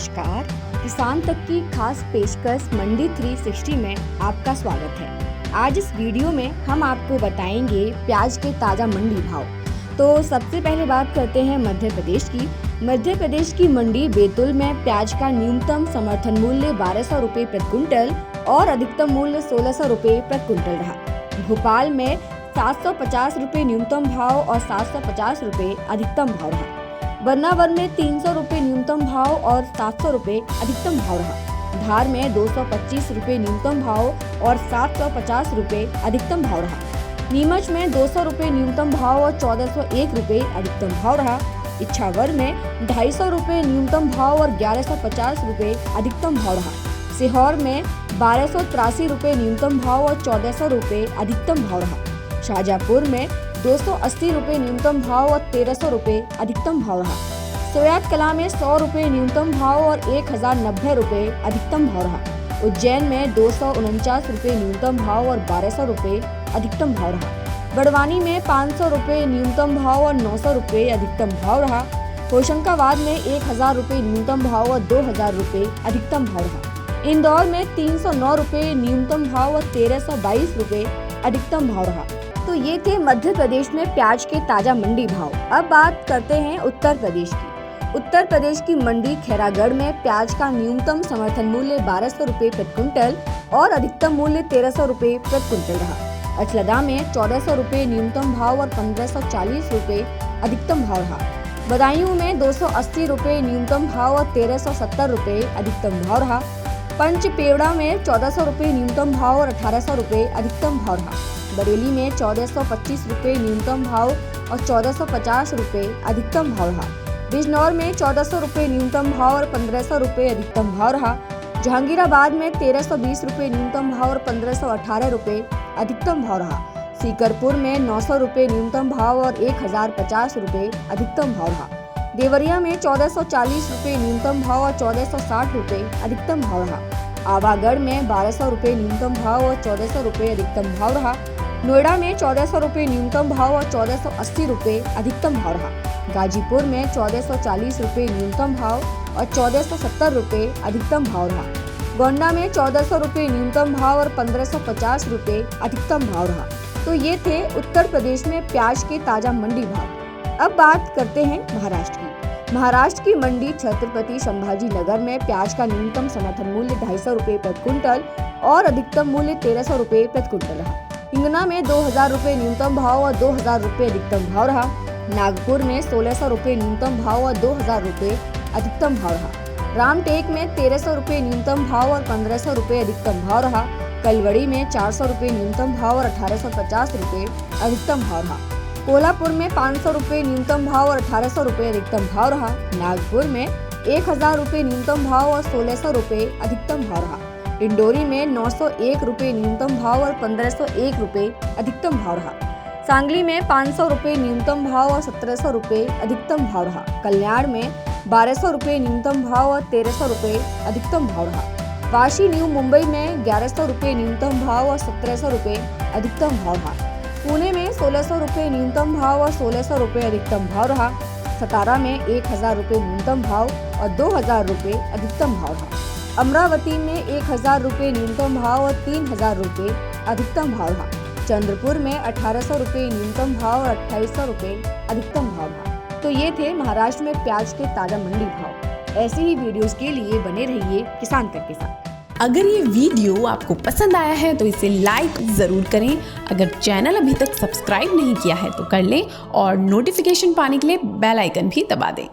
नमस्कार। किसान तक की खास पेशकश मंडी 360 में आपका स्वागत है। आज इस वीडियो में हम आपको बताएंगे प्याज के ताज़ा मंडी भाव। तो सबसे पहले बात करते हैं मध्य प्रदेश की। मध्य प्रदेश की मंडी बैतूल में प्याज का न्यूनतम समर्थन मूल्य 1200 रुपये प्रति क्विंटल और अधिकतम मूल्य 1600 रुपये प्रति क्विंटल रहा। भोपाल में 750 रुपये न्यूनतम भाव और 750 रुपये अधिकतम भाव रहा। बदनावर में 300 रुपये न्यूनतम भाव और 700 रुपये अधिकतम भाव रहा। धार में 225 रुपये न्यूनतम भाव और 750 रुपये अधिकतम भाव रहा। नीमच में 200 रुपये न्यूनतम भाव और 1401 रुपये अधिकतम भाव रहा। इच्छावर में 250 रुपये न्यूनतम भाव और 1150 रुपये अधिकतम भाव रहा। सीहोर में 1283 रुपये न्यूनतम भाव और 1400 रुपये अधिकतम भाव रहा। शाहजहाँपुर में 280 रुपये न्यूनतम भाव और 1300 रुपये अधिकतम भाव रहा। सोयात कला में 100 रुपये न्यूनतम भाव और 1090 रुपये अधिकतम भाव रहा। उज्जैन में 249 रुपये न्यूनतम भाव और 1200 रुपये अधिकतम भाव रहा। बड़वानी में 500 रुपये न्यूनतम भाव और 900 रुपये अधिकतम भाव रहा। होशंगाबाद में 1000 रुपये न्यूनतम भाव और 2000 रुपये अधिकतम भाव रहा। इंदौर में 309 रुपये न्यूनतम भाव और 1322 रुपये अधिकतम भाव रहा। तो ये थे मध्य प्रदेश में प्याज के ताजा मंडी भाव। अब बात करते हैं उत्तर प्रदेश की। उत्तर प्रदेश की मंडी खैरागढ़ में प्याज का न्यूनतम समर्थन मूल्य 1200 रुपये प्रति क्विंटल और अधिकतम मूल्य 1300 रुपये प्रति क्विंटल रहा। अचलदा में 1400 रुपये न्यूनतम भाव और 1540 रुपये अधिकतम भाव रहा। बदायूं में 280 रुपये न्यूनतम भाव और 1370 रुपये अधिकतम भाव रहा। पंचपेवड़ा में 1400 रुपये न्यूनतम भाव और 1800 रुपये अधिकतम भाव रहा। बरेली में 1425 रुपये न्यूनतम भाव और 1450 रुपये अधिकतम भाव रहा। बिजनौर में 1400 रुपये न्यूनतम भाव और 1500 रुपये अधिकतम भाव रहा। जहांगीराबाद में 1320 रुपये न्यूनतम भाव और 1518 रुपये अधिकतम भाव रहा। सीकरपुर में 900 रुपये न्यूनतम भाव और 1050 रुपये अधिकतम भाव रहा। देवरिया में 1440 रुपये न्यूनतम भाव और 1460 रुपये अधिकतम भाव रहा। आवागढ़ में 1200 रुपये न्यूनतम भाव और 1400 रुपये अधिकतम भाव रहा। नोएडा में 1400 रुपये न्यूनतम भाव और 1480 रुपये अधिकतम भाव रहा। गाजीपुर में 1440 रुपये न्यूनतम भाव और 1470 रुपये अधिकतम भाव रहा। गोंडा में 1400 रुपये न्यूनतम भाव और 1550 रुपये अधिकतम भाव रहा। तो ये थे उत्तर प्रदेश में प्याज के ताजा मंडी भाव। अब बात करते हैं महाराष्ट्र की। महाराष्ट्र की मंडी छत्रपति संभाजी नगर में प्याज का न्यूनतम समर्थन मूल्य 250 रुपये प्रति क्विंटल और अधिकतम मूल्य 1300 रुपये प्रति क्विंटल रहा। हिंगना में 2000 रुपये न्यूनतम भाव और 2000 रुपये अधिकतम भाव रहा। नागपुर में 1600 रुपये न्यूनतम भाव और 2000 रुपये अधिकतम भाव रहा। रामटेक में 1300 रुपये न्यूनतम भाव और 1500 रुपये अधिकतम भाव रहा। कलवड़ी में 400 रुपये न्यूनतम भाव और 1850 रुपये अधिकतम भाव रहा। कोल्हापुर में 500 रुपये न्यूनतम भाव और 1800 रुपये अधिकतम भाव रहा। नागपुर में 1000 रुपये न्यूनतम भाव और 1600 रुपये अधिकतम भाव रहा। डिंडोरी में 901 रुपये न्यूनतम भाव और 1501 रुपये अधिकतम भाव रहा। सांगली में 500 रुपये न्यूनतम भाव और 1700 रुपये अधिकतम भाव रहा। कल्याण में 1200 रुपये न्यूनतम भाव और 1300 रुपये अधिकतम भाव रहा। वाशी न्यू मुंबई में 1100 रुपये न्यूनतम भाव और 1700 रुपये अधिकतम भाव रहा। पुणे में 1600 रुपये न्यूनतम भाव और 1600 रुपये अधिकतम भाव रहा। सतारा में 1000 रुपये न्यूनतम भाव और 2000 रुपये अधिकतम भाव रहा। अमरावती में 1000 रुपये न्यूनतम भाव और 3000 रुपये अधिकतम भाव रहा। चंद्रपुर में 1800 रुपये न्यूनतम भाव और 2800 रुपये अधिकतम भाव रहा। तो ये थे महाराष्ट्र में प्याज के ताजा मंडी भाव। ऐसे ही वीडियोस के लिए बने रहिए किसान तक के साथ। अगर ये वीडियो आपको पसंद आया है तो इसे लाइक ज़रूर करें। अगर चैनल अभी तक सब्सक्राइब नहीं किया है तो कर लें और नोटिफिकेशन पाने के लिए बेल आइकन भी दबा दें।